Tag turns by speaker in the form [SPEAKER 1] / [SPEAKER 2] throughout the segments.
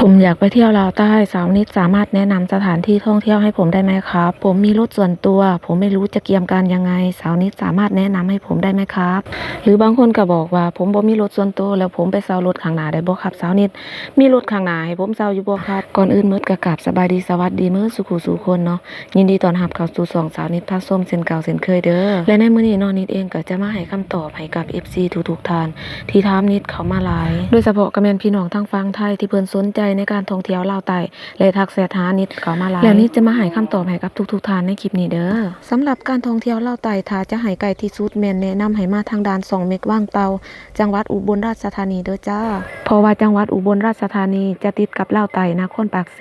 [SPEAKER 1] ผมอยากไปเที่ยวลาวใต้สาวนิดสามารถแนะนำสถานที่ท่องเที่ยวให้ผมได้ไหมครับผมมีรถส่วนตัวผมไม่รู้จะเกียมการยังไงสาวนิดสามารถแนะนำให้ผมได้ไหมครับหรือบางคนก็บอกว่าผมบ่มีรถส่วนตัวแล้วผมไปเช่ารถข้างหน้าได้บ่ครับสาวนิดมีรถข้างหน้าให้ผมเช่าอยู่บ่ครับก่อนอื่นมื้อก็กราบสบายดีสวัสดีมื้อสุขุสู่คนเนาะยินดีต้อนรับเข้าสู่ช่องสาวนิดพาส้มเช่นเก่าเช่นเคยเด้อและในมื้อนี้น้องนิดเองก็จะมาให้คำตอบให้กับ FC ทุกๆท่านที่ถามนิดเข้ามาหลายโดยเฉพาะก็แม่นพี่น้องทางฝั่งไทยที่เพิ่นสนใจในการท่องเที่ยวลาวใต้และทักแชทหานิดเข้ามาหลายแล้วนิดจะมาให้คำตอบให้กับทุกๆท่านในคลิปนี้เด้อสำหรับการท่องเที่ยวลาวใต้ถ้าจะให้ไกลที่สุดแม่นแนะนำให้มาทางด่าน2เมกว่างเตาจังหวัดอุบลราชธานีเด้อจ้าเพราะว่าจังหวัดอุบลราชธานีจะติดกับลาวใต้นครปากเซ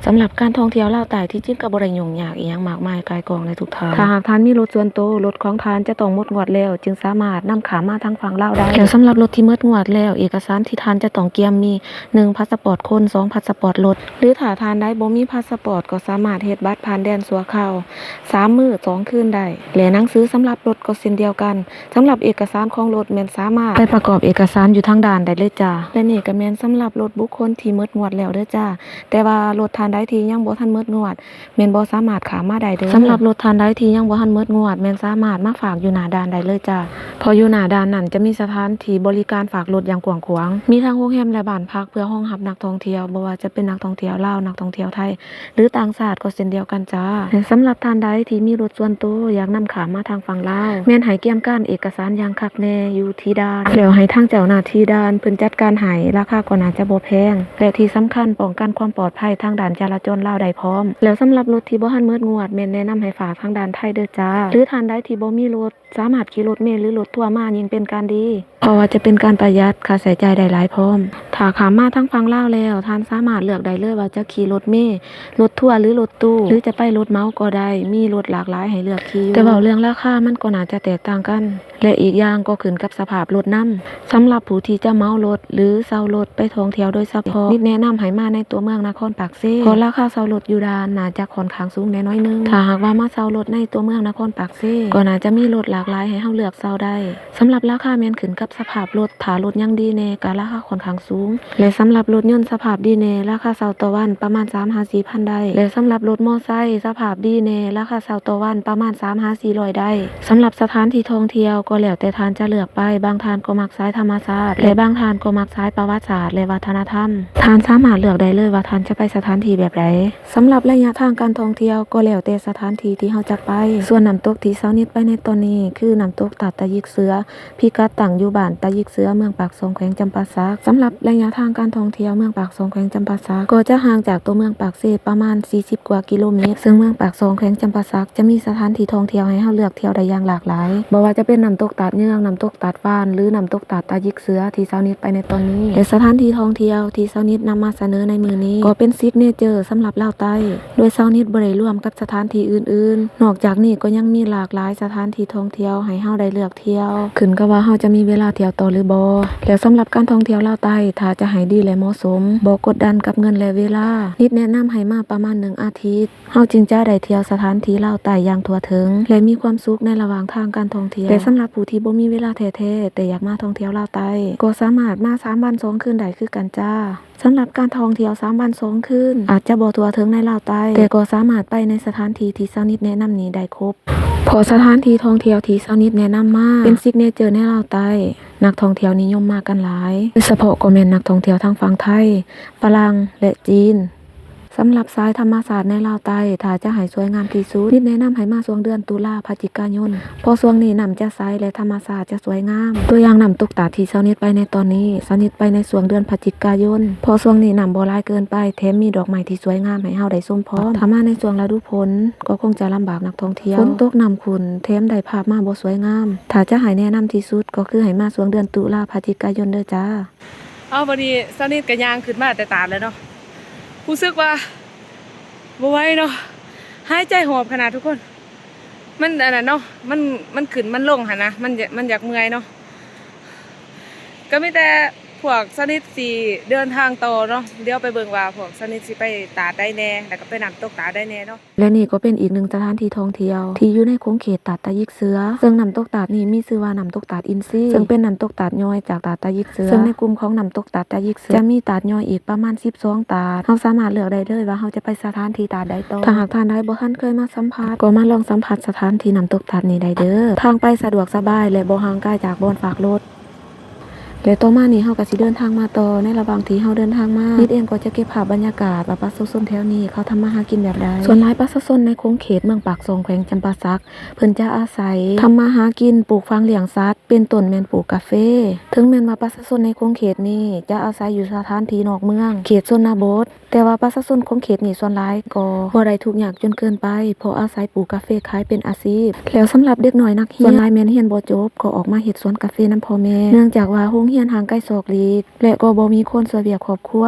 [SPEAKER 1] สำหรับการท่องเที่ยวลาวใต้ที่จริงก็บ่ได้ยุ่งยากอีหยังมากมายกายกองในทุกทางถ้าหากท่านมีรถส่วนตัวรถของท่านจะต้องหมดงวดแล้วจึงสามารถนำขามาทางฝั่งลาวได้แล้วสำหรับรถที่หมดงวดแล้วเอกสารที่ท่านจะต้องเตรียมมี1พาสปอร์ตคน2พาสปอร์ตรถหรือถ้าท่านใดบ่มีพาสปอร์ตก็สามารถเฮ็ดบัตรผ่านแดนชั่วคราว3มื้อ2คืนได้และหนังสือสำหรับรถก็เช่นเดียวกันสำหรับเอกสารของรถแม่นสามารถไปประกอบเอกสารอยู่ทางด่านได้เลยจ้าและนี่ก็แม่นสำหรับรถบุคคลที่หมดงวดแล้วเด้อจ้าแต่ว่ารถท่านใดที่ยังบ่ทันหมดงวดแม่นบ่สามารถข้ามมาได้เด้อสำหรับรถท่านใดที่ยังบ่ทันหมดงวดแม่นสามารถมาฝากอยู่หน้าด่านได้เลยจ้าพออยู่หน้าด่านนั้นจะมีสถานที่บริการฝากรถอย่างกว้างขวางมีทั้งโรงแรมและบ้านพักเพื่อรองรับนักท่องเที่ยวบ่ว่าจะเป็นนักท่องเที่ยวลาวนักท่องเที่ยวไทยหรือต่างชาติก็เช่นเดียวกันจ้าสำหรับท่านใดที่มีรถส่วนตัวอยากนำขามมาทางฝั่งลาวแม่นให้เตรียมการเอกสารอย่างคักแน่อยู่ที่ด่านแล้วให้ทางเจ้าหน้าที่ด่านเพิ่นจัดการให้ราคาก็น่าจะบ่แพงและที่สำคัญป้องกันความปลอดภัยทางด่านจราจรลาวได้พร้อมแล้วสำหรับรถที่บ่ทันหมดงวดแม่นแนะนำให้ฝากทางด่านไทยเด้อจ้าหรือท่านใดที่บ่มีรถสามารถขี่รถเมล์หรือรถทัวร์มายิ่งเป็นการดีเพราะว่าจะเป็นการประหยัดค่าใช้จ่ายได้หลายพร้อมถ้าขามมาทางฝั่งลาวแล้วท่านสามารถเลือกได้เลยว่าจะขี่รถเมล์รถทัวร์หรือรถตู้หรือจะไปรถเมาก็ได้มีรถหลากหลายให้เลือกขี่แต่เว้าเรื่องราคามันก็น่าจะแตกต่างกันและอีกอย่างก็ขึ้นกับสภาพรถนำสำหรับผู้ที่จะเมารถหรือเช่ารถไปท่องเที่ยวโดยเฉพาะนิดแนะนำให้มาในตัวเมืองนครปากเซเพราะราคาเช่ารถอยู่ด่านน่าจะค่อนข้างสูงแน่น้อยนึงถ้าหากว่ามาเช่ารถในตัวเมืองนครปากเซก็น่าจะมีรถหลากหลายให้เฮาเลือกเช่าได้สำหรับราคาแม่นขึ้นกับสภาพรถถ้ารถยังดีแน่ก็ราคาค่อนข้างสูงและสำหรับรถยนต์สภาพดีแน่ราคาเช่าต่อวันประมาณ 3-4,000 ได้และสำหรับรถมอไซค์สภาพดีแน่ราคาเช่าต่อวันประมาณ 3-400 ได้สำหรับสถานที่ท่องเที่ยวก็แล้วแต่ท่านจะเลือกไปบางท่านก็มักสายธรรมชาติและบางท่านก็มักสายประวัติศาสตร์และวัฒนธรรมท่านสามารถเลือกได้เลยว่าท่านจะไปสถานที่แบบใดสำหรับระยะทางการท่องเที่ยวก็แล้วแต่สถานที่ที่เฮาจะไปส่วนน้ำตกที่เซานิดไปในตอนนี้คือน้ำตกตาดตะยิกเสือพิกัดตั้งอยู่บ้านตะยิกเสือเมืองปากซองแขวงจำปาสักสำหรับระยะทางการท่องเที่ยวเมืองปากซองแขวงจำปาสักก็จะห่างจากตัวเมืองปากเซประมาณ40กว่ากิโลเมตรซึ่งเมืองปากซองแขวงจำปาสักจะมีสถานที่ท่องเที่ยวให้เฮาเลือกเที่ยวได้อย่างหลากหลายบ่ว่าจะเป็นน้ำตกตาดเยื่องน้ำตกตาดฟ้านหรือน้ำตกตาดตะยิกเสือที่เซานิดไปในตอนนี้และสถานที่ท่องเที่ยวที่เซานิดนำมาเสนอในมื้อนี้ก็เป็นซิกเนเจอร์สำหรับลาวใต้โดยเซานิดบ่ได้ร่วมกับสถานที่อื่นๆนอกจากนี้ก็ยังมีหลากหลายสถานที่ท่องเที่ยวให้เฮาได้เลือกเที่ยวขึ้นกับว่าเฮาจะมีเวลาเที่ยวต่อหรือบ่แล้วสำหรับการท่องเที่ยวลาวใต้ถ้าจะให้ดีและเหมาะสมบ่กดดันกับเงินและเวลานิดแนะนำให้มาประมาณ1อาทิตย์เฮาจึงจะได้เที่ยวสถานที่ลาวใต้อย่างทั่วถึงและมีความสุขในระหว่างทางการท่องเที่ยวแต่สำหรับผู้ที่บ่มีเวลาแท้ๆแต่อยากมาท่องเที่ยวลาวใต้ก็สามารถมา3วัน2คืนได้คือกันจ้าสำหรับการท่องเที่ยว3วัน2คืนอาจจะบ่ทั่วถึงในลาวใต้แต่ก็สามารถไปในสถานที่ที่เซานิดแนะนำนี้ได้ครบเพราะสถานที่ท่องเที่ยวที่เซานิดแนะนำมาเป็นซิกเนเจอร์ในลาวใต้นักท่องเที่ยวนิยมมากันหลายโดยเฉพาะก็แม่นนักท่องเที่ยวทางฝั่งไทยฝรั่งและจีนสำหรับสายธรรมศาสตร์ในลาวใต้ถ้าจะให้สวยงามที่สุดนิดแนะนำให้มาช่วงเดือนตุลาพฤศจิกายนเพราะช่วงนี้น้ำจะใสและธรรมศาสตร์จะสวยงามตัวอย่างน้ำตกตาดที่เซานิดไปในตอนนี้เซานิดไปในช่วงเดือนพฤศจิกายนเพราะช่วงนี้น้ำบ่หลายเกินไปแถมมีดอกไม้ที่สวยงามให้เฮาได้ชมพร้อมถ้ามาในช่วงฤดูฝนก็คงจะลำบากนักท่องเที่ยวฝนตกน้ำขุ่นแถมได้ภาพมาบ่สวยงามถ้าจะให้แนะนำที่สุดก็คือให้มาช่วงเดือนตุลาพฤศจิกายนเด้อจ้า
[SPEAKER 2] วันนี้เซานิดก็ย่างขึ้นมาแต่ตาดแล้วเนาะรู้สึกว่าบ่ไหวเนาะหายใจหอบขนาดทุกคนมันอันนั้นเนาะมันขึ้นมันลงหั่นนะมันอยากเมื่อยเนาะก็มีแต่ พวกสนิทสิเดินทางต่อเนาะเดี๋ยวไปเบิ่งว่าพวกสนิทสิไปตาดได้แน่แล้วก็ไปน้ำตกตาดได้แน่เนาะและนี่ก็เป็นอีกหนึ่งสถานที่ท่องเที่ยวที่อยู่ในคุ้มเขตตาดตะยิกเสือซึ่งน้ำตกตาดนี้มีชื่อว่าน้ำตกตาดอินทรีซึ่งเป็นน้ำตกตาดย่อยจากตาดตะยิกเสือซึ่งในกลุ่มของน้ำตกตาดตะยิกเสือจะมีตาดย่อยอีกประมาณ12ตาดเราสามารถเลือกได้เลยว่าเราจะไปสถานที่ตาดใดต่อถ้าหากท่านใดบ่ทันเคยมาสัมผัสก็มาลองสัมผัสสถานที่น้ำตกตาดนี้ได้เด้อทางไปสะดวกสบายและบ่ห่างไกลจากบ่อนฝากรถและต่อมานี่เฮาก็สิเดินทางมาต่อในระหว่างที่เฮาเดินทางมานิดเองก็จะเก็บภาพบรรยากาศว่าประชาชนแถวนี้เขาทำมาหากินแบบใดส่วนหลายประชาชนในโค้งเขตเมืองปากซองแขวงจำปาสักเพิ่นจะอาศัยทำมาหากินปลูกฟางเลี้ยงสัตว์เป็นต้นแม่นปลูกกาแฟถึงแม้นว่าประชาชนในโค้งเขตนี้จะอาศัยอยู่สถานที่นอกเมืองเขตชนบทแต่ว่าประชาชนโค้งเขตนี่ส่วนหลายก็บ่ได้ทุกข์ยากจนเกินไปเพราะอาศัยปลูกกาแฟขายเป็นอาชีพแล้วสำหรับเด็กน้อยนักเรียนส่วนหลายแม่นเรียนบ่จบก็ออกมาเฮ็ดสวนกาแฟนำพ่อแม่เนื่องจากว่าโรงเรียนห่างไกลศอกหลีกและก็บ่มีคนช่วยเหลือครอบครัว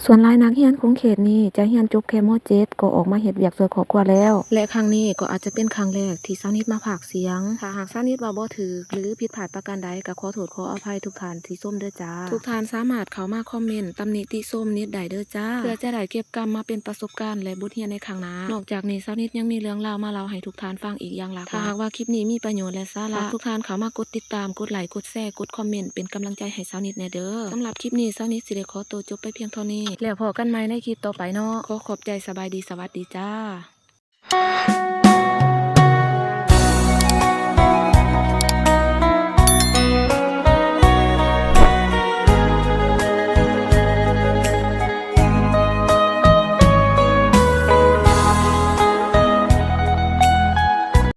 [SPEAKER 2] ส่วนหลายนักเรียนของเขตนี้จะเรียนจบแค่ม.7 ก็ออกมาเฮ็ดเวียกช่วยครอบครัวแล้วและครั้งนี้ก็อาจจะเป็นครั้งแรกที่สาวนิดมาพากย์เสียงถ้าหากสาวนิดว่าบ่ถูกหรือผิดพลาดประการใดก็ขอโทษขออภัยทุกท่านที่ชมเด้อจ้าทุกท่านสามารถเข้ามาคอมเมนต์ตำหนิติชมนิดได้เด้อจ้าเพื่อจะได้เก็บกำมาเป็นประสบการณ์และบทเรียนในครั้งหน้านอกจากนี้สาวนิดยังมีเรื่องราวมาเล่าให้ทุกท่านฟังอีกอย่างหลากหลายถ้าหากว่าคลิปนี้มีประโยชน์และสาระทุกท่านเข้ามากดติดตามกดไลค์กดแชร์กดคอมเมนต์เป็นกำลังใจให้สาวนิดแน่เด้อสำหรับคลิปนี้สาวนิดสิได้ขอตัวจบไปเพียงเท่านี้แล้วพบกันใหม่ในคลิปต่อไปเนาะขอขอบใจสบายดีสวัสดีจ้า